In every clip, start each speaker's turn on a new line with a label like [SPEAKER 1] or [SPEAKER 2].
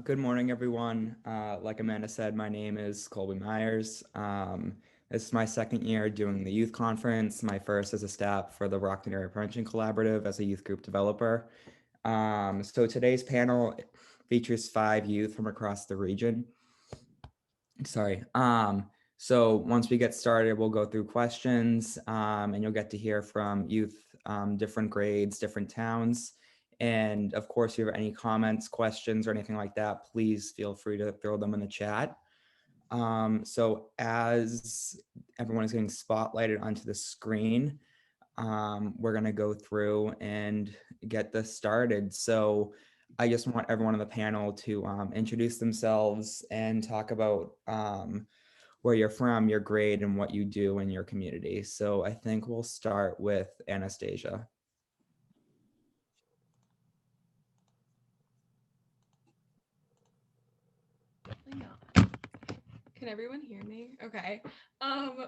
[SPEAKER 1] Good morning, everyone. Like Amanda said, my name is Colby Myers. This is my second year doing the youth conference, my first as a staff for the Brockton Area Prevention Collaborative as a youth group developer. So today's panel features 5 youth from across the region. Sorry. So once we get started, we'll go through questions and you'll get to hear from youth, different grades, different towns. And of course, if you have any comments, questions, or anything like that, please feel free to throw them in the chat. So as everyone is getting spotlighted onto the screen, we're going to go through and get this started. So I just want everyone on the panel to introduce themselves and talk about where you're from, your grade, and what you do in your community. So I think we'll start with Anastasia.
[SPEAKER 2] Can everyone hear me? Okay.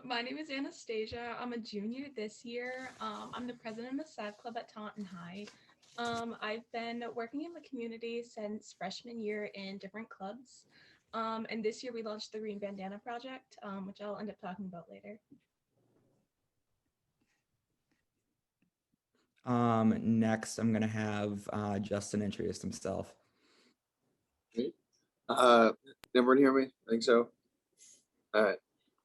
[SPEAKER 2] My name is Anastasia. I'm a junior this year. I'm the president of the SAD Club at Taunton High. I've been working in the community since freshman year in different clubs. And this year we launched the Green Bandana Project, which I'll end up talking about later.
[SPEAKER 1] Next, I'm gonna have Justin introduce himself.
[SPEAKER 3] Great. Everyone hear me? I think so. All right.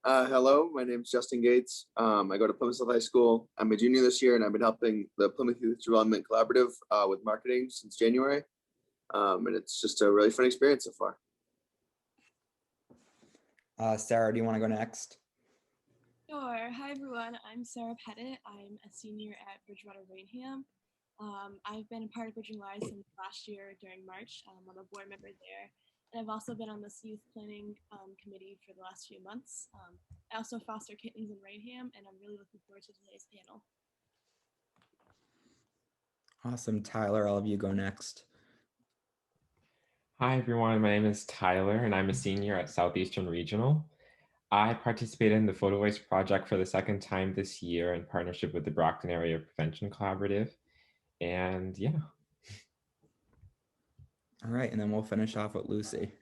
[SPEAKER 3] Hello, my name is Justin Gates. I go to Plymouth South High School. I'm a junior this year, and I've been helping the Plymouth Youth Development Collaborative with marketing since January. And it's just a really fun experience so far.
[SPEAKER 1] Sarah, do you want to go next?
[SPEAKER 4] Sure. Hi, everyone. I'm Sarah Pettit. I'm a senior at Bridgewater Rainham. I've been a part of Bridging Lives since last year during March. I'm a board member there. And I've also been on this youth planning committee for the last few months. I also foster kittens in Rainham, and I'm really looking forward to today's panel.
[SPEAKER 1] Awesome. Tyler, I'll have you go next.
[SPEAKER 5] Hi, everyone. My name is Tyler, and I'm a senior at Southeastern Regional. I participated in the Photo Voice project for the second time this year in partnership with the Brockton Area Prevention Collaborative. And yeah.
[SPEAKER 1] All right, and then we'll finish off with Lucy.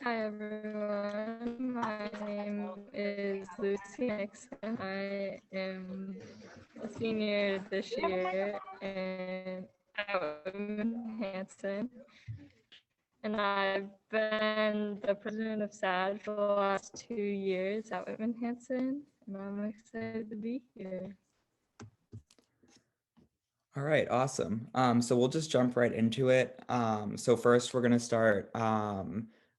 [SPEAKER 6] Hi everyone, my name is Lucy Nixon. I am a senior this year and at Hanson. And I've been the president of SAD for the last 2 years at Whitman Hanson, and I'm excited to be here.
[SPEAKER 1] All right, awesome. So we'll just jump right into it. So first we're gonna start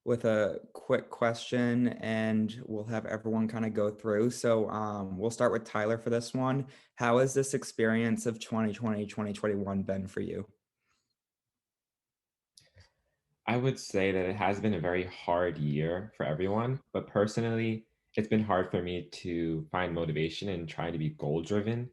[SPEAKER 1] with a quick question and we'll have everyone kind of go through. So we'll start with Tyler for this one. How has this experience of 2020, 2021 been for you?
[SPEAKER 5] I would say that it has been a very hard year for everyone, but personally, it's been hard for me to find motivation and try to be goal driven.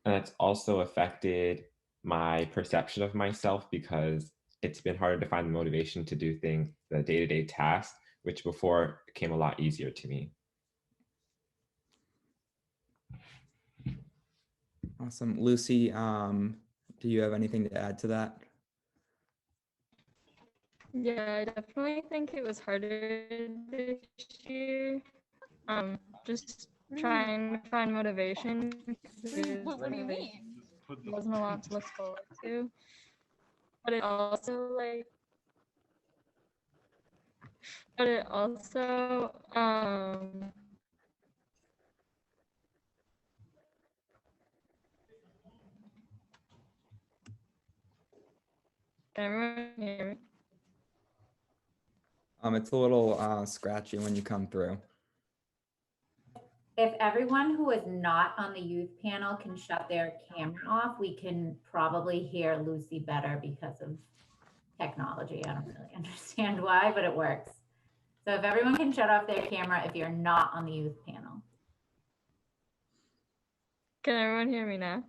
[SPEAKER 5] And that's also affected my perception of myself because it's been harder to find the motivation to do things, the day-to-day tasks, which before came a lot easier to me.
[SPEAKER 1] Awesome. Lucy, do you have anything to add to that?
[SPEAKER 6] Yeah, I definitely think it was harder this year. Just trying to find motivation because
[SPEAKER 7] What do you mean?
[SPEAKER 6] there wasn't a lot to look forward to. But it also everyone hear me?
[SPEAKER 1] It's a little scratchy when you come through.
[SPEAKER 7] If everyone who is not on the youth panel can shut their camera off, we can probably hear Lucy better because of technology. I don't really understand why, but it works. So if everyone can shut off their camera if you're not on the youth panel.
[SPEAKER 6] Can everyone hear me now?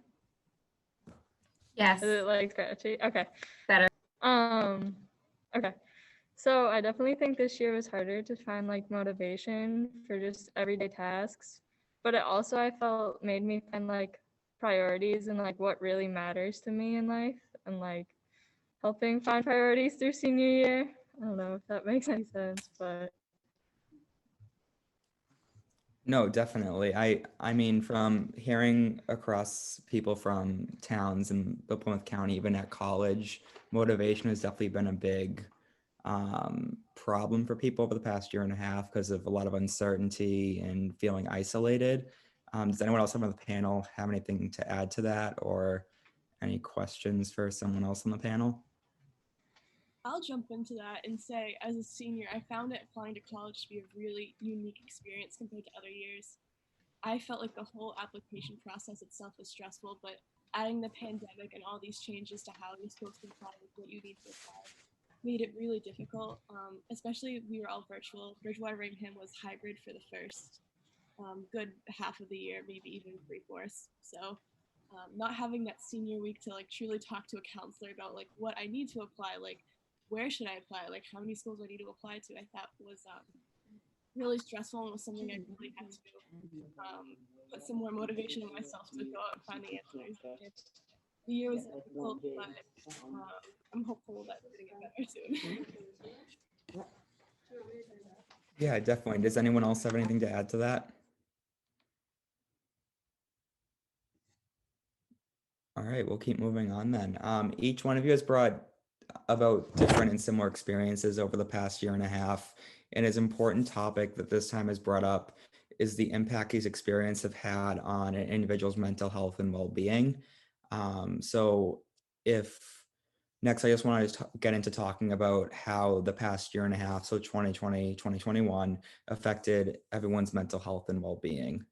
[SPEAKER 7] Yes.
[SPEAKER 6] Is it like scratchy? Okay.
[SPEAKER 7] Better.
[SPEAKER 6] Okay. So I definitely think this year was harder to find like motivation for just everyday tasks, but it also I felt made me find like priorities and like what really matters to me in life and like helping find priorities through senior year. I don't know if that makes any sense, but
[SPEAKER 1] No, definitely. I mean, from hearing across people from towns in the Plymouth County, even at college, motivation has definitely been a big problem for people over the past year and a half because of a lot of uncertainty and feeling isolated. Does anyone else on the panel have anything to add to that, or any questions for someone else on the panel?
[SPEAKER 4] I'll jump into that and say, as a senior, I found it applying to college to be a really unique experience compared to other years. I felt like the whole application process itself was stressful, but adding the pandemic and all these changes to how you're supposed to apply with what you need to apply made it really difficult. Especially we were all virtual. Bridgewater Rainham was hybrid for the first good half of the year, maybe even 3/4. So not having that senior week to like truly talk to a counselor about like what I need to apply, like where should I apply, like how many schools I need to apply to, I thought was really stressful and was something I really had to put some more motivation in myself to go out and find the answers. The year was difficult, but I'm hopeful that it's gonna get better soon.
[SPEAKER 1] Yeah, definitely. Does anyone else have anything to add to that? All right, we'll keep moving on then. Each one of you has brought about different and similar experiences over the past year and a half. And an important topic that this time is brought up is the impact these experiences have had on an individual's mental health and well-being. So if next, I just want to get into talking about how the past year and a half, so 2020, 2021, affected everyone's mental health and well-being.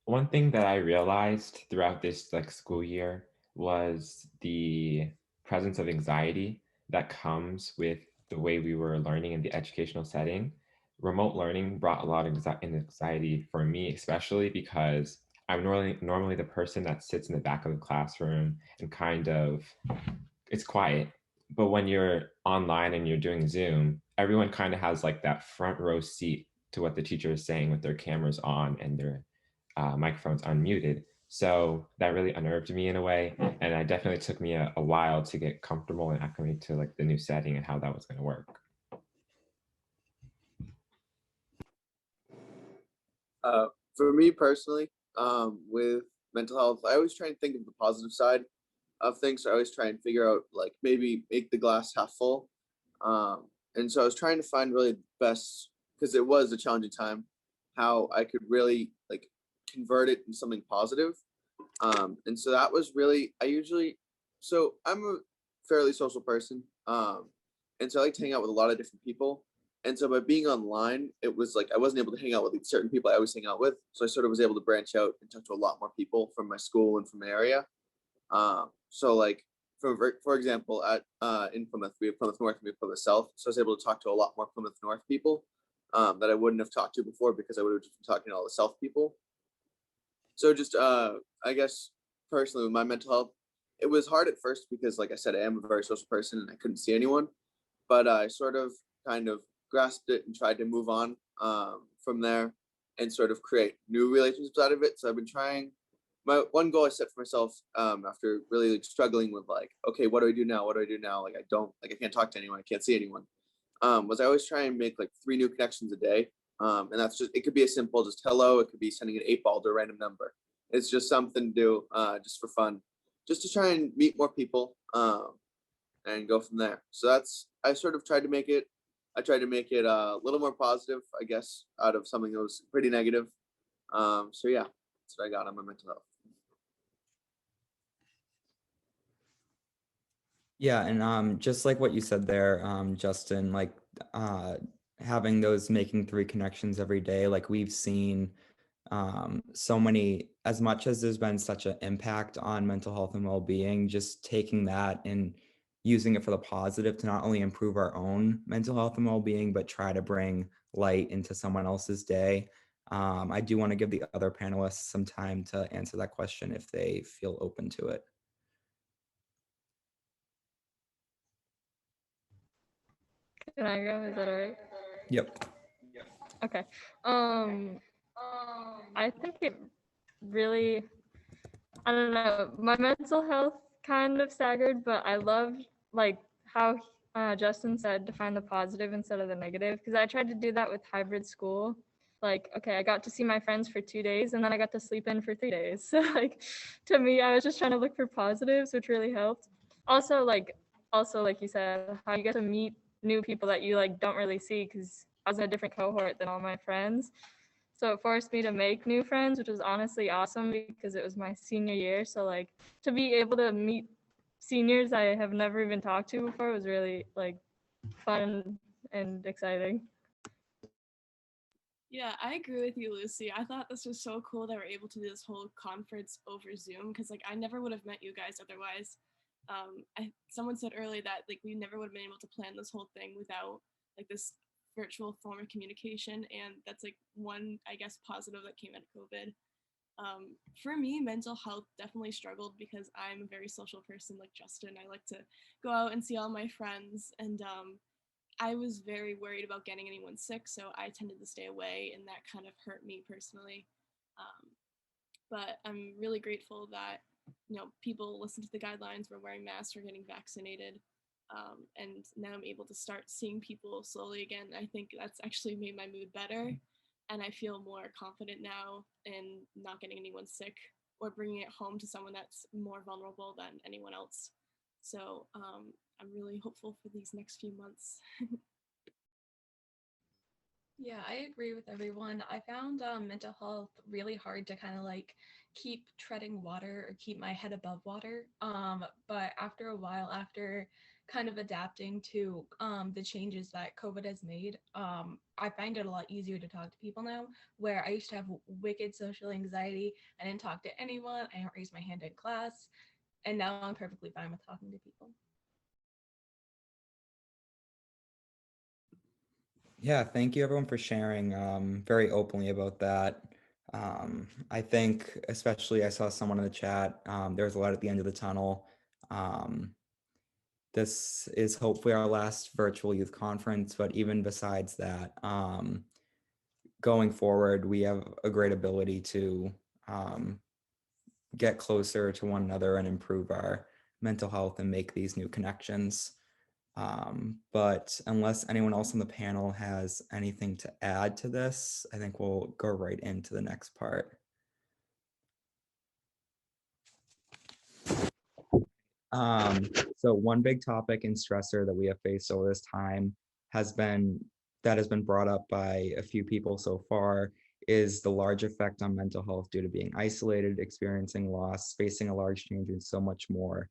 [SPEAKER 5] One thing that I realized throughout this school year was the presence of anxiety that comes with the way we were learning in the educational setting. Remote learning brought a lot of anxiety for me, especially because I'm normally the person that sits in the back of the classroom and kind of, it's quiet. But when you're online and you're doing Zoom, everyone kind of has like that front row seat to what the teacher is saying with their cameras on and their microphones unmuted. So that really unnerved me in a way. And it definitely took me a while to get comfortable and acclimate to like the new setting and how that was going to work.
[SPEAKER 3] For me personally, with mental health, I always try and think of the positive side of things. So I always try and figure out like maybe make the glass half full. And so I was trying to find really the best, because it was a challenging time, how I could really like convert it into something positive. And so that was really, so I'm a fairly social person. And so I like to hang out with a lot of different people. And so by being online, it was like I wasn't able to hang out with certain people I always hang out with. So I sort of was able to branch out and talk to a lot more people from my school and from the area. So like for example, at in Plymouth, we have Plymouth North and we have Plymouth South. So I was able to talk to a lot more Plymouth North people that I wouldn't have talked to before because I would have just been talking to all the South people. So just I guess personally with my mental health, it was hard at first because like I said, I am a very social person and I couldn't see anyone. But I sort of kind of grasped it and tried to move on from there and sort of create new relationships out of it. So I've been trying. My one goal I set for myself after really like struggling with like, okay, what do I do now? What do I do now? Like I can't talk to anyone. I can't see anyone. Was I always try and make like 3 new connections a day. And that's just, it could be as simple as just hello. It could be sending an 8-ball to a random number. It's just something to do just for fun, just to try and meet more people and go from there. So I sort of tried to make it a little more positive, I guess, out of something that was pretty negative. So yeah, that's what I got on my mental health.
[SPEAKER 1] Yeah, and just like what you said there, Justin, like having those making 3 connections every day, like we've seen so many, as much as there's been such an impact on mental health and well-being, just taking that and using it for the positive to not only improve our own mental health and well-being, but try to bring light into someone else's day. I do want to give the other panelists some time to answer that question if they feel open to it.
[SPEAKER 6] can I go? Is that all right?
[SPEAKER 1] Yep.
[SPEAKER 6] Okay. I think it really I don't know, my mental health kind of staggered, but I loved like how Justin said to find the positive instead of the negative, because I tried to do that with hybrid school. Like, okay, I got to see my friends for 2 days and then I got to sleep in for 3 days. So like to me, I was just trying to look for positives, which really helped. Also like you said, how you get to meet new people that you like don't really see, because I was in a different cohort than all my friends. So it forced me to make new friends, which was honestly awesome because it was my senior year. So like to be able to meet seniors I have never even talked to before was really like fun and exciting.
[SPEAKER 4] Yeah, I agree with you, Lucy. I thought this was so cool that we're able to do this whole conference over Zoom, because like I never would have met you guys otherwise. Someone said earlier that like we never would have been able to plan this whole thing without like this virtual form of communication, and that's like one, I guess, positive that came out of COVID. For me, mental health definitely struggled because I'm a very social person like Justin. I like to go out and see all my friends, and I was very worried about getting anyone sick, so I tended to stay away, and that kind of hurt me personally. Um, but I'm really grateful that people listened to the guidelines, were wearing masks, were getting vaccinated, and now I'm able to start seeing people slowly again. I think that's actually made my mood better, and I feel more confident now in not getting anyone sick or bringing it home to someone that's more vulnerable than anyone else. So I'm really hopeful for these next few months.
[SPEAKER 2] Yeah, I agree with everyone. I found mental health really hard to kind of like keep treading water or keep my head above water. But after a while, after kind of adapting to the changes that COVID has made, I find it a lot easier to talk to people now. Where I used to have wicked social anxiety, I didn't talk to anyone, I didn't raise my hand in class, and now I'm perfectly fine with talking to people.
[SPEAKER 1] Yeah, thank you everyone for sharing very openly about that. I think, especially, I saw someone in the chat. There was a light at the end of the tunnel. Um, this is hopefully our last virtual youth conference, but even besides that, going forward, we have a great ability to um, get closer to one another and improve our mental health and make these new connections. But unless anyone else on the panel has anything to add to this, I think we'll go right into the next part. So one big topic and stressor that we have faced over this time has been brought up by a few people so far is the large effect on mental health due to being isolated, experiencing loss, facing a large change, and so much more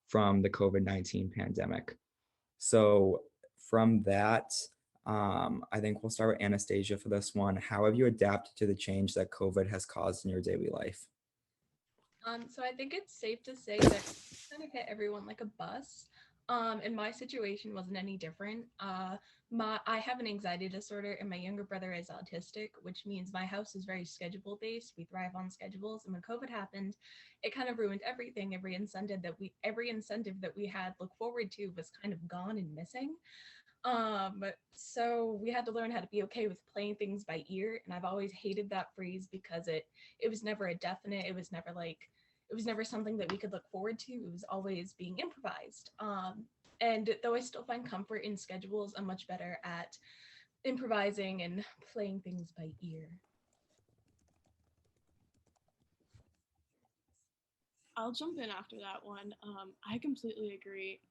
[SPEAKER 1] from the COVID-19 pandemic. So from that, I think we'll start with Anastasia for this one. How have you adapted to the change that COVID has caused in your daily life?
[SPEAKER 2] So I think it's safe to say that it kind of hit everyone like a bus. And my situation wasn't any different. I have an anxiety disorder, and my younger brother is autistic, which means my house is very schedule based. We thrive on schedules, and when COVID happened, it kind of ruined everything. Every incentive that we had look forward to was kind of gone and missing. So we had to learn how to be okay with playing things by ear, and I've always hated that phrase because it was never a definite. It was never something that we could look forward to. It was always being improvised. And though I still find comfort in schedules, I'm much better at improvising and playing things by ear.
[SPEAKER 4] I'll jump in after that one. I completely agree.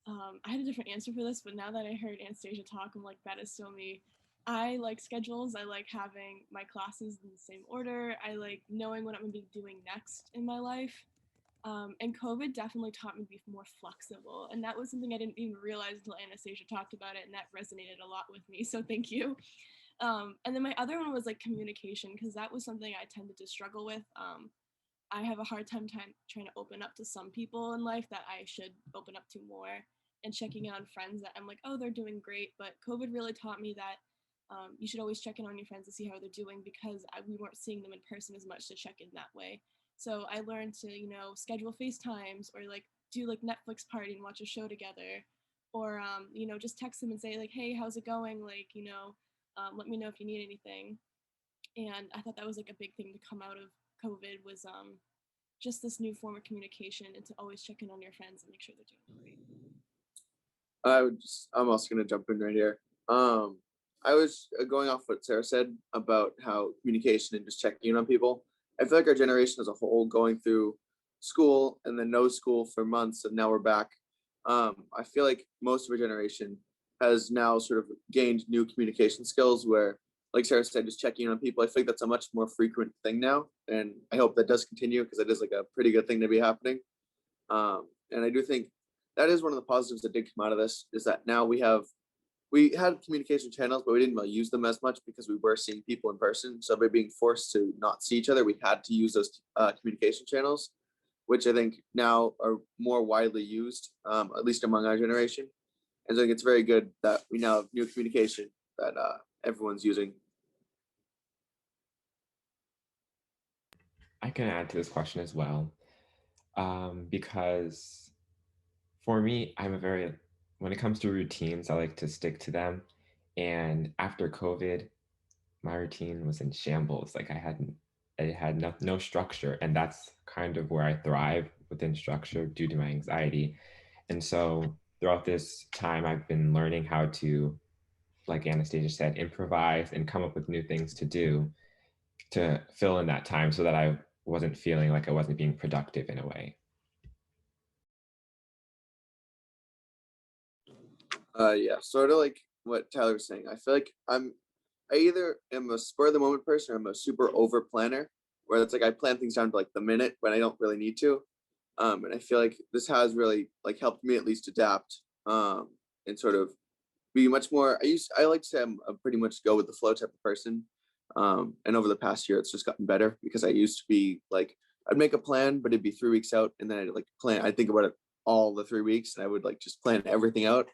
[SPEAKER 4] I had a different answer for this, but now that I heard Anastasia talk, I'm like, that is so me. I like schedules. I like having my classes in the same order. I like knowing what I'm going to be doing next in my life. And COVID definitely taught me to be more flexible. And that was something I didn't even realize until Anastasia talked about it. And that resonated a lot with me. So thank you. And then my other one was like communication, because that was something I tended to struggle with. I have a hard time trying to open up to some people in life that I should open up to more, and checking in on friends that I'm like, oh, they're doing great. But COVID really taught me that you should always check in on your friends to see how they're doing, because we weren't seeing them in person as much to check in that way. So I learned to, schedule FaceTimes, or like do like Netflix party and watch a show together, or, just text them and say like, hey, how's it going? Like, let me know if you need anything. And I thought that was like a big thing to come out of COVID was just this new form of communication and to always check in on your friends and make sure they're doing great.
[SPEAKER 3] I'm also gonna jump in right here. I was going off what Sarah said about how communication and just checking in on people. I feel like our generation as a whole, going through school and then no school for months, and now we're back. I feel like most of our generation has now sort of gained new communication skills where, like Sarah said, just checking in on people. I think that's a much more frequent thing now, and I hope that does continue because it is like a pretty good thing to be happening. And I do think that is one of the positives that did come out of this, is that now we had communication channels, but we didn't really use them as much because we were seeing people in person. So by being forced to not see each other, we had to use those communication channels, which I think now are more widely used, at least among our generation. And so I think it's very good that we now have new communication that everyone's using.
[SPEAKER 5] I can add to this question as well, because for me, when it comes to routines, I like to stick to them. And after COVID, my routine was in shambles. Like I had no structure, and that's kind of where I thrive, within structure, due to my anxiety. And so throughout this time, I've been learning how to, like Anastasia said, improvise and come up with new things to do to fill in that time so that I wasn't feeling like I wasn't being productive in a way.
[SPEAKER 3] Yeah, sort of like what Tyler was saying. I feel like I either am a spur of the moment person or I'm a super over planner, where it's like I plan things down to like the minute when I don't really need to. And I feel like this has really like helped me at least adapt, and sort of be much more. I like to say I'm a pretty much go with the flow type of person. And over the past year, it's just gotten better because I used to be like, I'd make a plan, but it'd be 3 weeks out, and then I'd think about it all the 3 weeks, and I would like just plan everything out.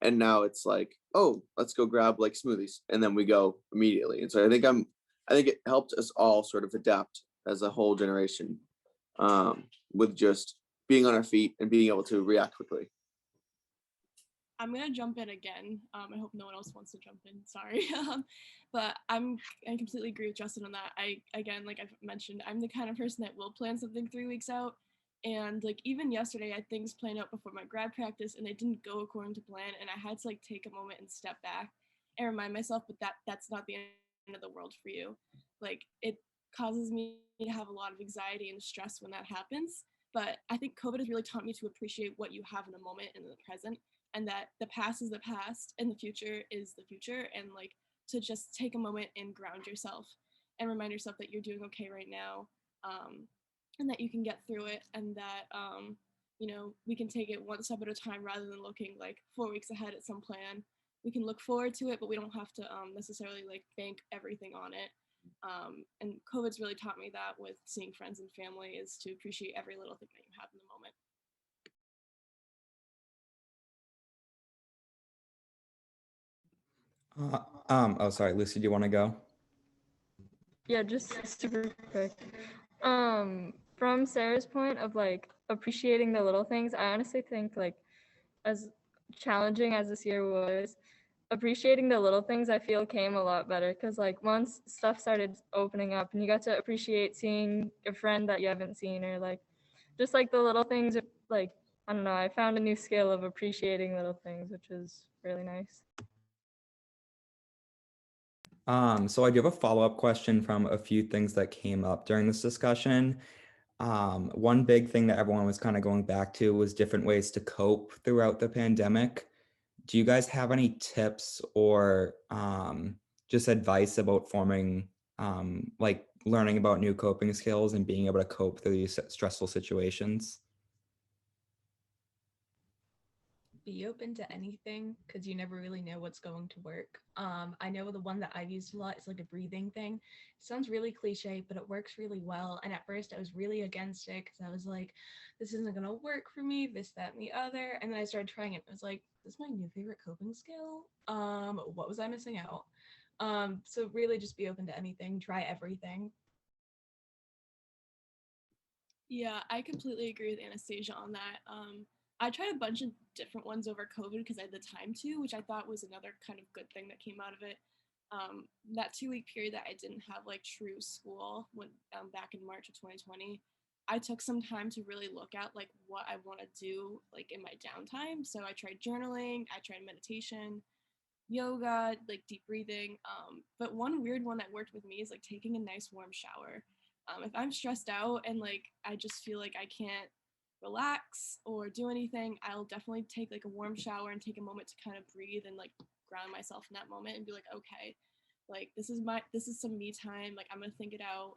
[SPEAKER 3] And now it's like, oh, let's go grab like smoothies, and then we go immediately. And so I think it helped us all sort of adapt as a whole generation, with just being on our feet and being able to react quickly.
[SPEAKER 4] I'm gonna jump in again. I hope no one else wants to jump in. Sorry, but I completely agree with Justin on that. Again, like I've mentioned, I'm the kind of person that will plan something 3 weeks out, and like even yesterday, I had things planned out before my grad practice, and they didn't go according to plan, and I had to like take a moment and step back and remind myself, but that's not the end of the world for you. Like it causes me to have a lot of anxiety and stress when that happens. But I think COVID has really taught me to appreciate what you have in the moment and in the present, and that the past is the past and the future is the future, and like to just take a moment and ground yourself and remind yourself that you're doing okay right now, and that you can get through it, and that we can take it one step at a time rather than looking like 4 weeks ahead at some plan. We can look forward to it, but we don't have to necessarily like bank everything on it. And COVID's really taught me that with seeing friends and family, is to appreciate every little thing that you have in the moment.
[SPEAKER 1] Oh, sorry, Lucy, do you want to go?
[SPEAKER 6] Yeah, just super quick. From Sarah's point of like appreciating the little things, I honestly think like as challenging as this year was, appreciating the little things I feel came a lot better, because like once stuff started opening up and you got to appreciate seeing a friend that you haven't seen, or like just like the little things, like I don't know, I found a new skill of appreciating little things, which is really nice.
[SPEAKER 1] So I do have a follow-up question from a few things that came up during this discussion. One big thing that everyone was kind of going back to was different ways to cope throughout the pandemic. Do you guys have any tips or just advice about forming, like learning about new coping skills and being able to cope through these stressful situations?
[SPEAKER 2] Be open to anything, because you never really know what's going to work. I know the one that I've used a lot is like a breathing thing. It sounds really cliche, but it works really well. And at first I was really against it because I was like, this isn't going to work for me, this, that, and the other. And then I started trying it. I was like, this is my new favorite coping skill. What was I missing out? So really just be open to anything, try everything.
[SPEAKER 4] Yeah, I completely agree with Anastasia on that. I tried a bunch of different ones over COVID because I had the time to, which I thought was another kind of good thing that came out of it. That 2-week period that I didn't have like true school when back in March of 2020, I took some time to really look at like what I want to do like in my downtime. So I tried journaling, I tried meditation, yoga, like deep breathing. But one weird one that worked with me is like taking a nice warm shower. If I'm stressed out and like I just feel like I can't relax or do anything, I'll definitely take like a warm shower and take a moment to kind of breathe and like ground myself in that moment and be like, okay, like this is some me time. Like I'm gonna think it out.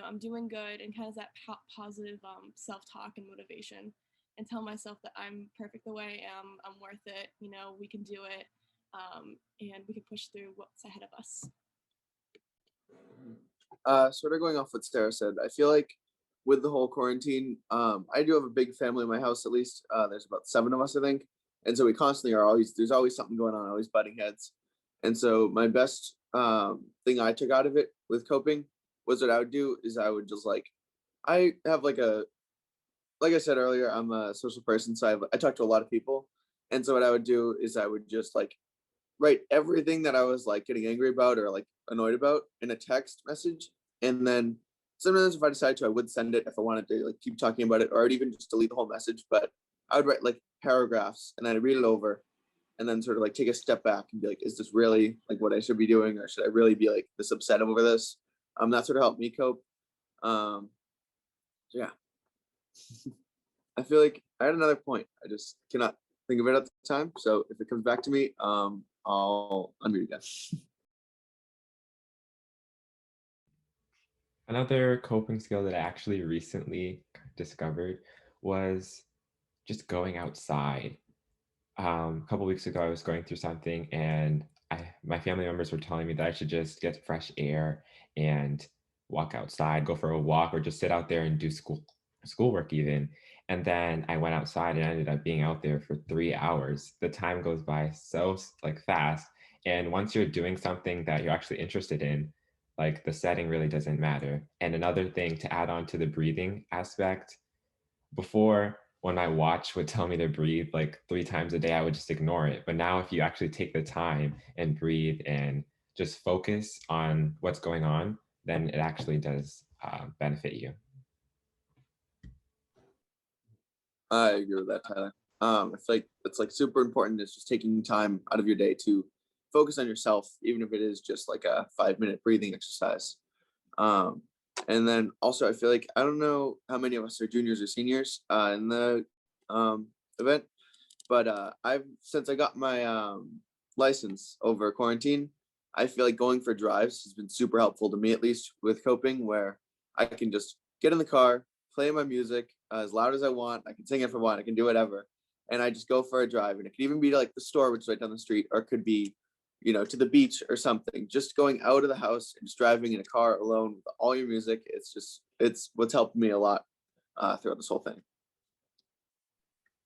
[SPEAKER 4] I'm doing good, and kind of that positive self-talk and motivation, and tell myself that I'm perfect the way I am. I'm worth it. We can do it, and we can push through what's ahead of us.
[SPEAKER 3] Sort of going off what Sarah said, I feel like with the whole quarantine, I do have a big family in my house. At least there's about 7 of us, I think, and so we constantly there's always something going on, always butting heads. And so my best thing I took out of it with coping was what I would do is I would just I have like I said earlier, I'm a social person, so I talk to a lot of people. And so what I would do is I would just write everything that I was getting angry about or annoyed about in a text message. And then sometimes if I decided to, I would send it if I wanted to keep talking about it, or I'd even just delete the whole message. But I would write paragraphs, and then I'd read it over and then sort of take a step back and be like, is this really what I should be doing? Or should I really be this upset over this? That sort of helped me cope. Yeah. I feel like I had another point. I just cannot think of it at the time. So if it comes back to me, I'll unmute again.
[SPEAKER 5] Another coping skill that I actually recently discovered was just going outside. A couple weeks ago, I was going through something, and my family members were telling me that I should just get fresh air and walk outside, go for a walk, or just sit out there and do schoolwork even. And then I went outside and ended up being out there for 3 hours. The time goes by so fast. And once you're doing something that you're actually interested in, the setting really doesn't matter. And another thing to add on to the breathing aspect, before when my watch would tell me to breathe 3 times a day, I would just ignore it. But now if you actually take the time and breathe and just focus on what's going on, then it actually does benefit you.
[SPEAKER 3] I agree with that, Tyler. I feel like it's super important. It's just taking time out of your day to focus on yourself, even if it is just a 5-minute breathing exercise. And then also, I feel I don't know how many of us are juniors or seniors in the event, but since I got my license over quarantine, I feel going for drives has been super helpful to me, at least with coping, where I can just get in the car, play my music as loud as I want. I can sing if I want. I can do whatever, and I just go for a drive. And it could even be to the store, which is right down the street, or it could be to the beach or something. Just going out of the house and just driving in a car alone with all your music. It's what's helped me a lot throughout this whole thing.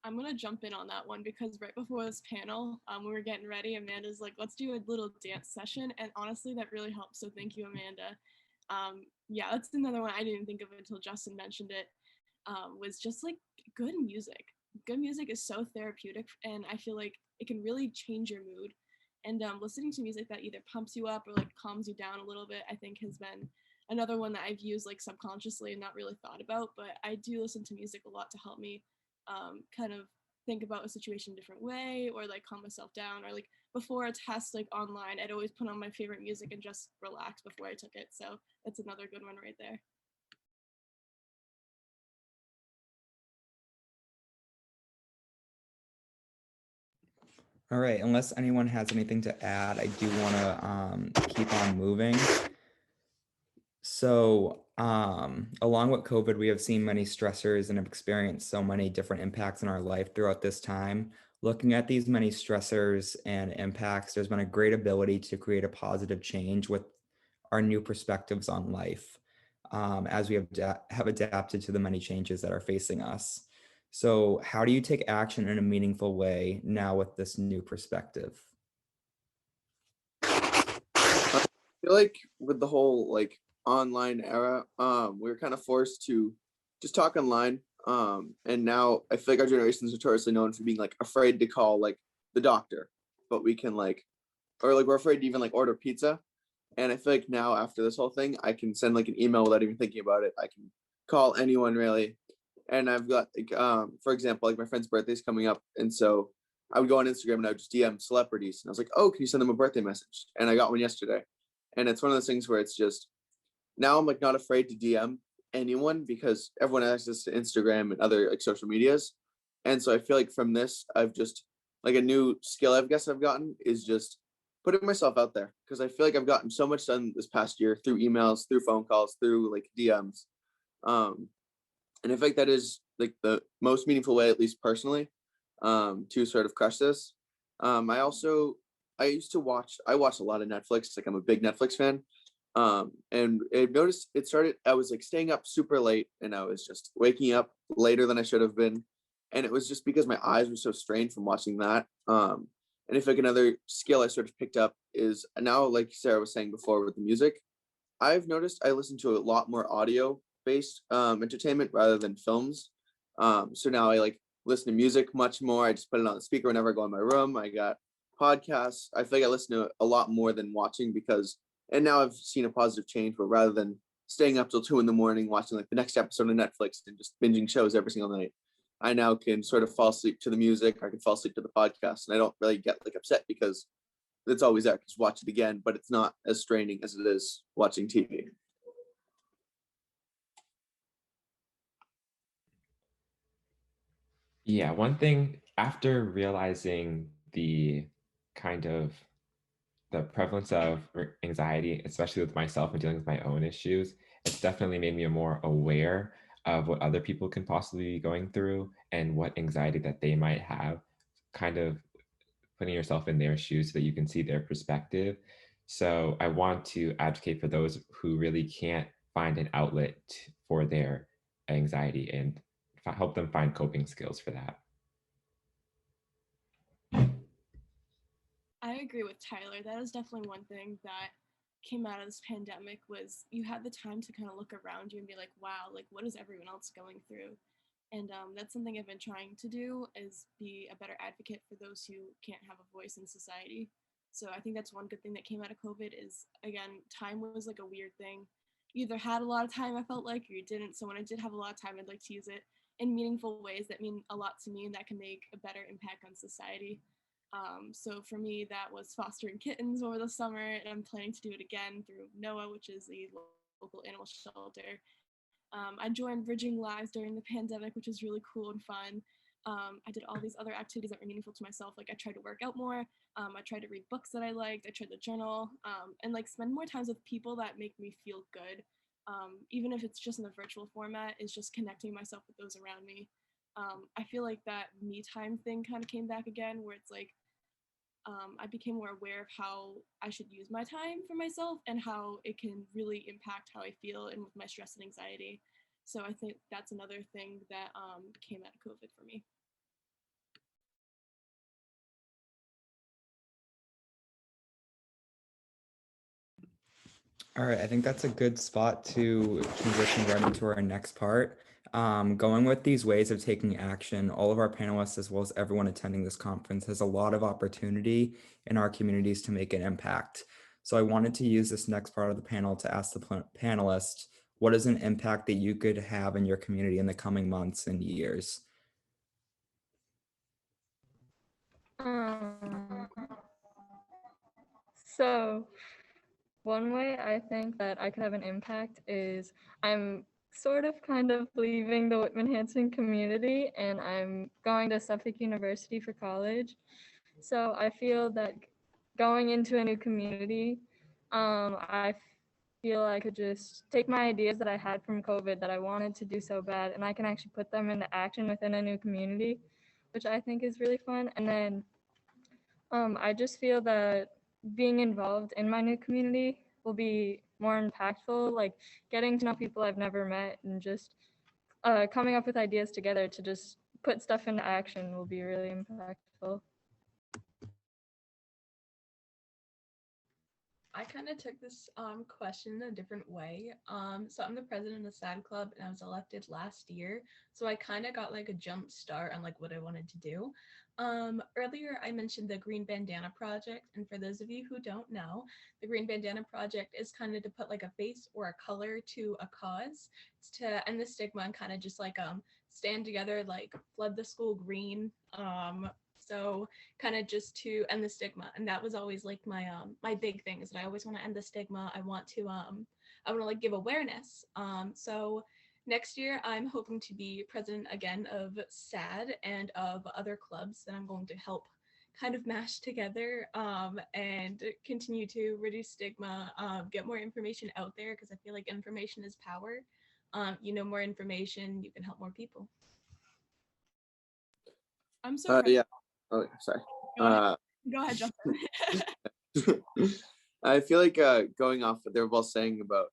[SPEAKER 4] I'm gonna jump in on that one because right before this panel, we were getting ready. Amanda's like, let's do a little dance session. And honestly, that really helped. So thank you, Amanda. Yeah, that's another one I didn't think of until Justin mentioned it, was just good music. Good music is so therapeutic, and I feel like it can really change your mood. And listening to music that either pumps you up or calms you down a little bit, I think has been another one that I've used subconsciously and not really thought about. But I do listen to music a lot to help me kind of think about a situation a different way, or calm myself down, or before a test online, I'd always put on my favorite music and just relax before I took it. So that's another good one right there.
[SPEAKER 1] All right, unless anyone has anything to add, I do want to keep on moving. So, along with COVID, we have seen many stressors and have experienced so many different impacts in our life throughout this time. Looking at these many stressors and impacts, there's been a great ability to create a positive change with our new perspectives on life, as we have adapted to the many changes that are facing us. So how do you take action in a meaningful way now with this new perspective?
[SPEAKER 3] I feel with the whole online era, we're kind of forced to just talk online. And now I feel our generation is notoriously known for being afraid to call the doctor, but we can or we're afraid to even order pizza. And I feel now after this whole thing, I can send an email without even thinking about it. I can call anyone really. And I've got like, for example, like my friend's birthday's coming up, and so I would go on Instagram and I would just DM celebrities, and I was like, oh, can you send them a birthday message? And I got one yesterday, and it's one of those things where it's just now I'm like not afraid to DM anyone because everyone has access to Instagram and other like social medias, and so I feel like from this I've just like a new skill I guess I've gotten is just putting myself out there because I feel like I've gotten so much done this past year through emails, through phone calls, through like DMs. Um, and I feel like that is like the most meaningful way, at least personally, to sort of crush this. I watch a lot of Netflix, like I'm a big Netflix fan. And I noticed I was like staying up super late and I was just waking up later than I should have been. And it was just because my eyes were so strained from watching that. And if like another skill I sort of picked up is now, like Sarah was saying before with the music, I've noticed I listen to a lot more audio based entertainment rather than films. So now I like listen to music much more. I just put it on the speaker whenever I go in my room. I got podcasts. I feel like I listen to a lot more than watching because, and now I've seen a positive change where rather than staying up till 2 a.m. watching like the next episode of Netflix and just binging shows every single night, I now can sort of fall asleep to the music. I can fall asleep to the podcast, and I don't really get like upset because it's always there. Just watch it again, but it's not as straining as it is watching TV.
[SPEAKER 5] Yeah, one thing after realizing the kind of the prevalence of anxiety, especially with myself and dealing with my own issues, it's definitely made me more aware of what other people can possibly be going through and what anxiety that they might have, kind of putting yourself in their shoes so that you can see their perspective. So I want to advocate for those who really can't find an outlet for their anxiety and help them find coping skills for that.
[SPEAKER 4] I agree with Tyler. That is definitely one thing that came out of this pandemic was you had the time to kind of look around you and be like, wow, like what is everyone else going through? And that's something I've been trying to do is be a better advocate for those who can't have a voice in society. So I think that's one good thing that came out of COVID is, again, time was like a weird thing. You either had a lot of time, I felt like, or you didn't. So when I did have a lot of time, I'd like to use it in meaningful ways that mean a lot to me and that can make a better impact on society. So for me, that was fostering kittens over the summer, and I'm planning to do it again through NOAA, which is the local animal shelter. I joined Bridging Lives during the pandemic, which was really cool and fun. I did all these other activities that were meaningful to myself. Like I tried to work out more. I tried to read books that I liked. I tried to journal and like spend more times with people that make me feel good. Even if it's just in the virtual format, is just connecting myself with those around me. I feel like that me time thing kind of came back again, where it's like I became more aware of how I should use my time for myself and how it can really impact how I feel and with my stress and anxiety. So I think that's another thing that came out of COVID for me.
[SPEAKER 1] All right, I think that's a good spot to transition right into our next part. Going with these ways of taking action, all of our panelists, as well as everyone attending this conference, has a lot of opportunity in our communities to make an impact. So I wanted to use this next part of the panel to ask the panelists, what is an impact that you could have in your community in the coming months and years?
[SPEAKER 6] So one way I think that I could have an impact is I'm sort of kind of leaving the Whitman-Hanson community and I'm going to Suffolk University for college. So I feel that going into a new community, I feel I could just take my ideas that I had from COVID that I wanted to do so bad and I can actually put them into action within a new community, which I think is really fun. And then I just feel that being involved in my new community will be more impactful, like getting to know people I've never met and just coming up with ideas together to just put stuff into action will be really impactful.
[SPEAKER 2] I kind of took this question in a different way. So I'm the president of SAD Club and I was elected last year. So I kind of got like a jump start on like what I wanted to do. Earlier I mentioned the Green Bandana Project, and for those of you who don't know, the Green Bandana Project is kind of to put like a face or a color to a cause. It's to end the stigma and kind of just like stand together, like flood the school green. So kind of just to end the stigma, and that was always like my big thing is that I always want to end the stigma. I want to like give awareness. So next year I'm hoping to be president again of SAD and of other clubs that I'm going to help kind of mash together and continue to reduce stigma, get more information out there, because I feel like information is power. More information, you can help more people.
[SPEAKER 4] I'm so proud.
[SPEAKER 3] Yeah. Oh, sorry.
[SPEAKER 4] Go ahead, Justin.
[SPEAKER 3] I feel like going off what they were both saying about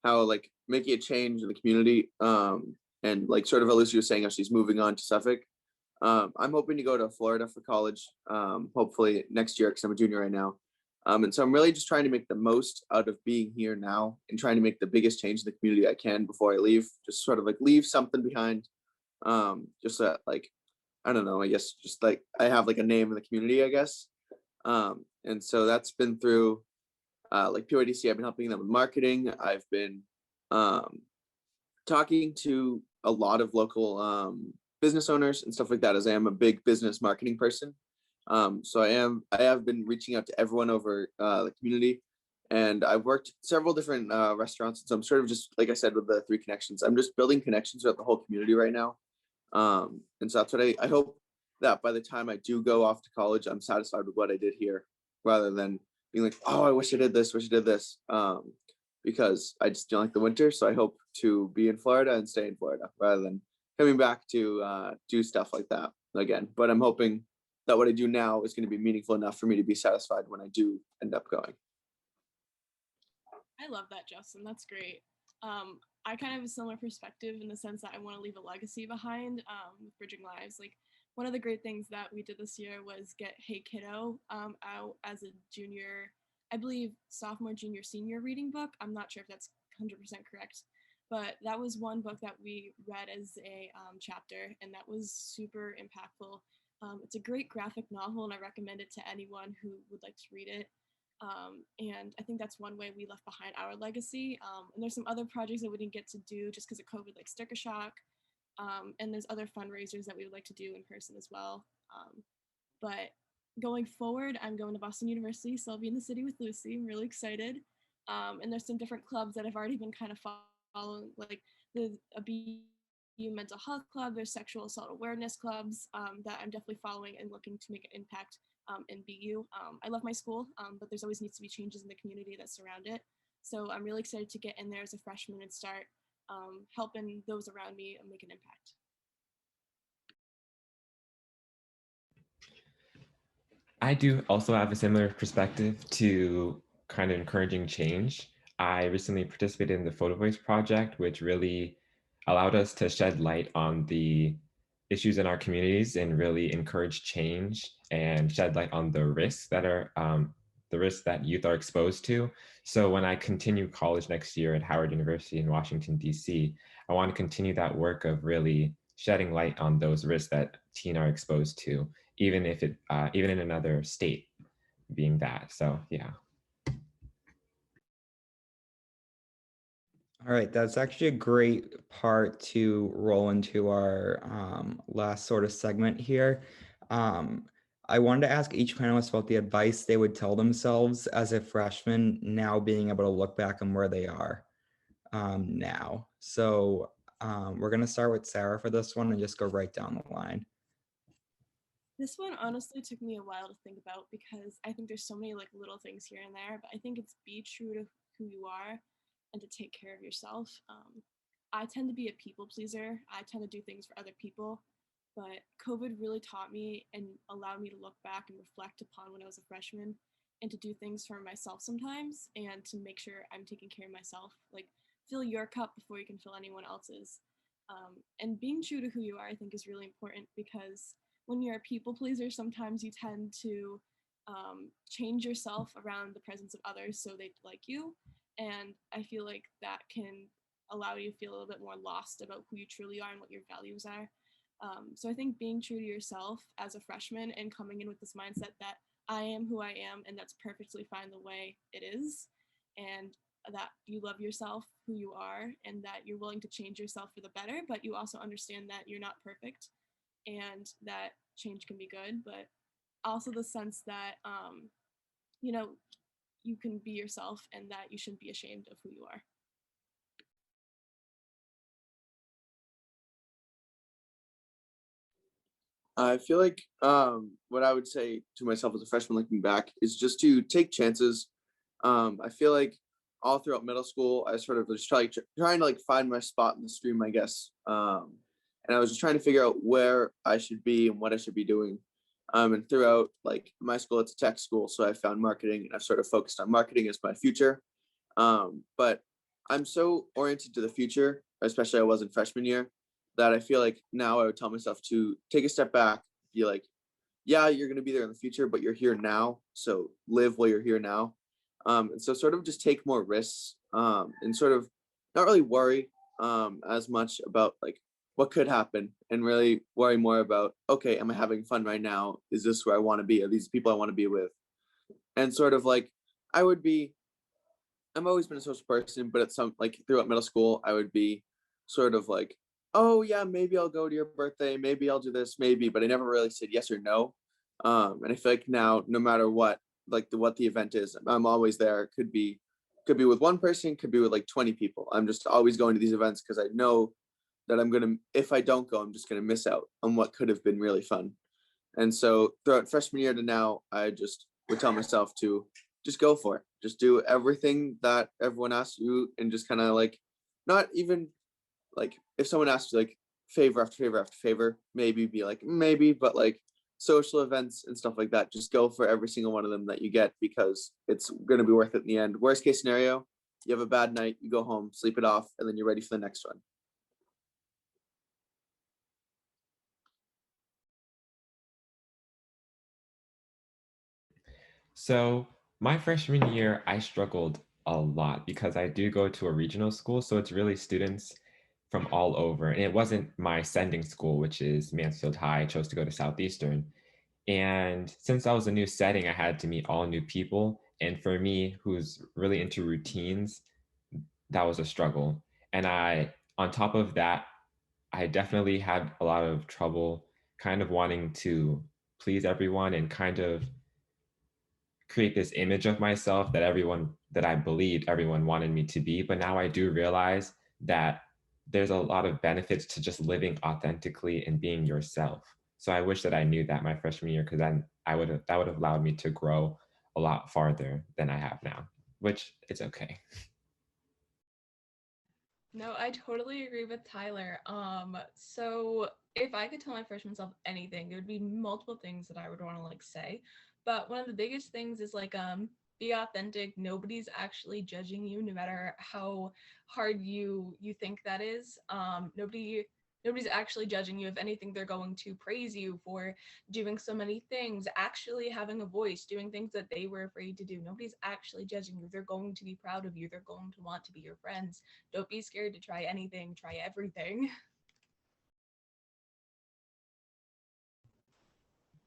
[SPEAKER 3] how like making a change in the community, and like sort of what Lucy was saying how she's moving on to Suffolk. I'm hoping to go to Florida for college, hopefully next year because I'm a junior right now. And so I'm really just trying to make the most out of being here now and trying to make the biggest change in the community I can before I leave. Just sort of like leave something behind. Just that like, I don't know, I guess just like I have like a name in the community, I guess. And so that's been through like PYDC. I've been helping them with marketing. I've been talking to a lot of local business owners and stuff like that, as I am a big business marketing person. So I have been reaching out to everyone over the community, and I've worked several different restaurants. So I'm sort of just, like I said, with the 3 connections, I'm just building connections throughout the whole community right now. And so that's what I hope that by the time I do go off to college, I'm satisfied with what I did here, rather than being like, oh, I wish I did this, because I just don't like the winter. So I hope to be in Florida and stay in Florida rather than coming back to do stuff like that again. But I'm hoping that what I do now is going to be meaningful enough for me to be satisfied when I do end up going.
[SPEAKER 4] I love that, Justin. That's great. I kind of have a similar perspective in the sense that I want to leave a legacy behind with Bridging Lives. Like, one of the great things that we did this year was get Hey Kiddo out as a junior, I believe sophomore, junior, senior reading book. I'm not sure if that's 100% correct, but that was one book that we read as a chapter, and that was super impactful. It's a great graphic novel, and I recommend it to anyone who would like to read it. And I think that's one way we left behind our legacy. And there's some other projects that we didn't get to do just because of COVID, like Sticker Shock. And there's other fundraisers that we would like to do in person as well. But going forward, I'm going to Boston University, so I'll be in the city with Lucy. I'm really excited. And there's some different clubs that I've already been kind of following, like the BU Mental Health Club, there's Sexual Assault Awareness Clubs that I'm definitely following and looking to make an impact in BU. I love my school, but there's always needs to be changes in the community that surround it. So I'm really excited to get in there as a freshman and start helping those around me make an impact.
[SPEAKER 5] I do also have a similar perspective to kind of encouraging change. I recently participated in the Photo Voice project, which really allowed us to shed light on the issues in our communities and really encourage change and shed light on the risks that are the risks that youth are exposed to. So when I continue college next year at Howard University in Washington, D.C., I want to continue that work of really shedding light on those risks that teen are exposed to, even if it even in another state being that. So yeah.
[SPEAKER 1] All right, that's actually a great part to roll into our last sort of segment here. I wanted to ask each panelist about the advice they would tell themselves as a freshman, now being able to look back on where they are now. So we're going to start with Sarah for this one and just go right down the line.
[SPEAKER 4] This one honestly took me a while to think about because I think there's so many like little things here and there, but I think it's be true to who you are and to take care of yourself. I tend to be a people pleaser. I tend to do things for other people, but COVID really taught me and allowed me to look back and reflect upon when I was a freshman and to do things for myself sometimes and to make sure I'm taking care of myself. Like, fill your cup before you can fill anyone else's. And being true to who you are, I think, is really important because when you're a people pleaser, sometimes you tend to change yourself around the presence of others so they like you. And I feel like that can allow you to feel a little bit more lost about who you truly are and what your values are. So I think being true to yourself as a freshman and coming in with this mindset that I am who I am and that's perfectly fine the way it is, and that you love yourself, who you are, and that you're willing to change yourself for the better, but you also understand that you're not perfect and that change can be good, but also the sense that, you know, you can be yourself and that you shouldn't be ashamed of who you are.
[SPEAKER 3] I feel like what I would say to myself as a freshman looking back is just to take chances. I feel like all throughout middle school, I sort of was trying to like find my spot in the stream, I guess. And I was just trying to figure out where I should be and what I should be doing. And throughout like my school, it's a tech school, so I found marketing and I've sort of focused on marketing as my future. But I'm so oriented to the future, especially I was in freshman year, that I feel like now I would tell myself to take a step back, be like, yeah, you're going to be there in the future, but you're here now. So live while you're here now. And so sort of just take more risks and sort of not really worry as much about like what could happen and really worry more about, okay, am I having fun right now? Is this where I want to be? Are these people I want to be with? And sort of like, I would be, I've always been a social person, but at some like throughout middle school, I would be sort of like, oh yeah, maybe I'll go to your birthday, maybe I'll do this, maybe, but I never really said yes or no. And I feel like now, no matter what, like what the event is, I'm always there. Could be with one person, could be with like 20 people. I'm just always going to these events because I know that I'm gonna, if I don't go, I'm just gonna miss out on what could have been really fun. And so throughout freshman year to now, I just would tell myself to just go for it. Just do everything that everyone asks you and just kind of like, not even like if someone asks you like favor after favor after favor, maybe be like, maybe, but like social events and stuff like that, just go for every single one of them that you get because it's going to be worth it in the end. Worst case scenario, you have a bad night, you go home, sleep it off, and then you're ready for the next one.
[SPEAKER 5] So my freshman year, I struggled a lot because I do go to a regional school. So it's really students from all over. And it wasn't my sending school, which is Mansfield High. I chose to go to Southeastern. And since I was a new setting, I had to meet all new people. And for me, who's really into routines, that was a struggle. And on top of that, I definitely had a lot of trouble kind of wanting to please everyone and kind of create this image of myself that I believed everyone wanted me to be. But now I do realize that there's a lot of benefits to just living authentically and being yourself. So I wish that I knew that my freshman year, because then that would have allowed me to grow a lot farther than I have now, which it's okay.
[SPEAKER 2] No, I totally agree with Tyler. So if I could tell my freshman self anything, there would be multiple things that I would want to like say. But one of the biggest things is like be authentic. Nobody's actually judging you, no matter how hard you think that is. Nobody's actually judging you. If anything, they're going to praise you for doing so many things, actually having a voice, doing things that they were afraid to do. Nobody's actually judging you. They're going to be proud of you. They're going to want to be your friends. Don't be scared to try anything, try everything.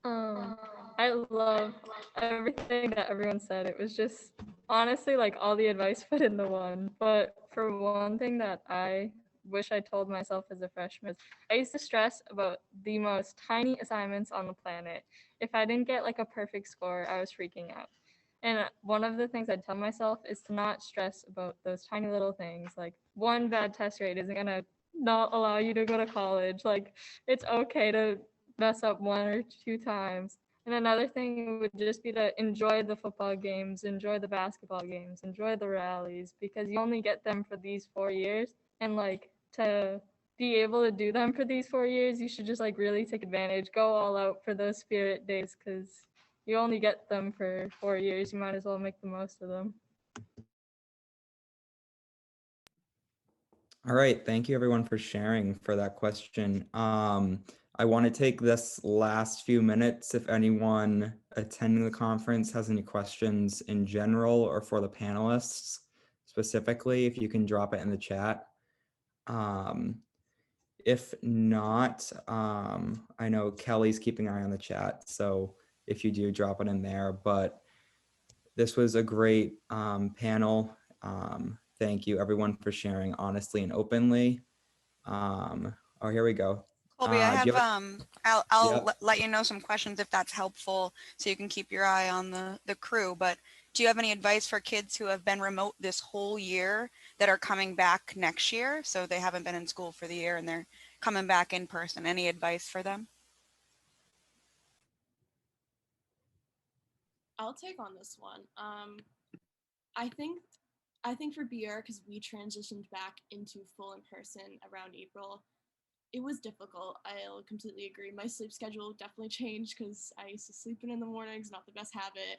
[SPEAKER 6] I love everything that everyone said. It was just honestly like all the advice put into one. But for one thing that I wish I told myself as a freshman, I used to stress about the most tiny assignments on the planet. If I didn't get like a perfect score, I was freaking out. And one of the things I'd tell myself is to not stress about those tiny little things. Like one bad test rate isn't gonna not allow you to go to college. Like it's okay to mess up one or two times. And another thing would just be to enjoy the football games, enjoy the basketball games, enjoy the rallies, because you only get them for these 4 years. And like to be able to do them for these 4 years, you should just like really take advantage, go all out for those spirit days, because you only get them for 4 years. You might as well make the most of them.
[SPEAKER 1] All right, thank you everyone for sharing for that question. I want to take this last few minutes if anyone attending the conference has any questions in general or for the panelists specifically, if you can drop it in the chat. If not, I know Kelly's keeping an eye on the chat, so if you do, drop it in there. But this was a great panel. Thank you everyone for sharing honestly and openly. Oh, here we go.
[SPEAKER 8] Colby, I
[SPEAKER 1] Do you
[SPEAKER 8] have I'll
[SPEAKER 1] Yep.
[SPEAKER 8] let you know some questions if that's helpful, so you can keep your eye on the crew. But do you have any advice for kids who have been remote this whole year that are coming back next year? So they haven't been in school for the year and they're coming back in person. Any advice for them?
[SPEAKER 4] I'll take on this one. I think for BR, because we transitioned back into full in person around April, it was difficult. I'll completely agree. My sleep schedule definitely changed because I used to sleep in the mornings, not the best habit.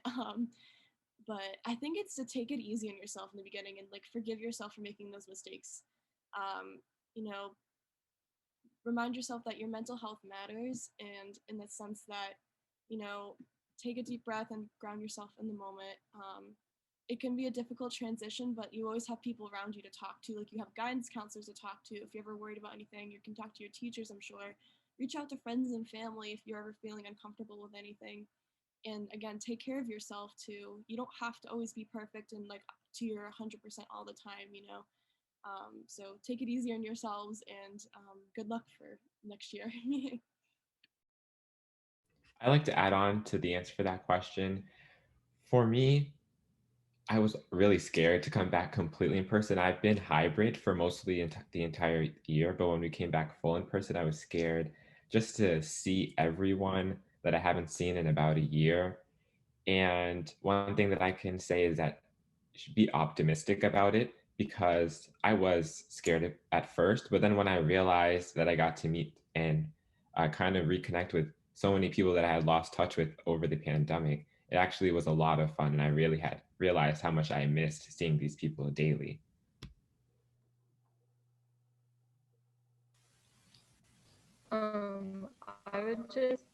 [SPEAKER 4] But I think it's to take it easy on yourself in the beginning and like forgive yourself for making those mistakes. You know, remind yourself that your mental health matters, and in the sense that, you know, take a deep breath and ground yourself in the moment. It can be a difficult transition, but you always have people around you to talk to. Like, you have guidance counselors to talk to. If you're ever worried about anything, you can talk to your teachers, I'm sure. Reach out to friends and family if you're ever feeling uncomfortable with anything. And again, take care of yourself too. You don't have to always be perfect and like to your 100% all the time, you know. So take it easy on yourselves, and good luck for next year.
[SPEAKER 5] I like to add on to the answer for that question. For me, I was really scared to come back completely in person. I've been hybrid for most of the entire year, but when we came back full in person, I was scared just to see everyone that I haven't seen in about a year. And one thing that I can say is that you should be optimistic about it, because I was scared at first, but then when I realized that I got to meet and kind of reconnect with so many people that I had lost touch with over the pandemic, it actually was a lot of fun. And I really had realized how much I missed seeing these people daily.
[SPEAKER 6] I would just,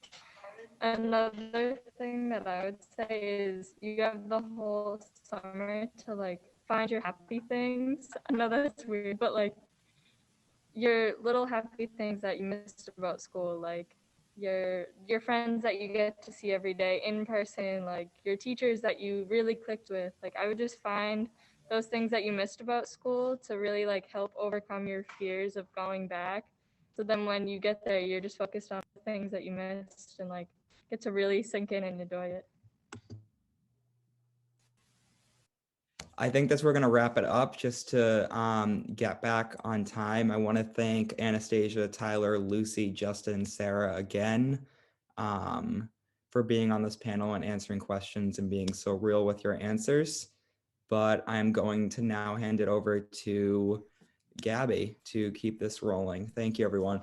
[SPEAKER 6] another thing that I would say is you have the whole summer to like find your happy things. I know that's weird, but like your little happy things that you missed about school, like your friends that you get to see every day in person, like your teachers that you really clicked with. Like, I would just find those things that you missed about school to really like help overcome your fears of going back. So then when you get there, you're just focused on the things that you missed and like get to really sink in and enjoy it.
[SPEAKER 1] I think that's we're going to wrap it up. Just to get back on time, I want to thank Anastasia, Tyler, Lucy, Justin, and Sarah again for being on this panel and answering questions and being so real with your answers. But I'm going to now hand it over to Gabby to keep this rolling. Thank you, everyone.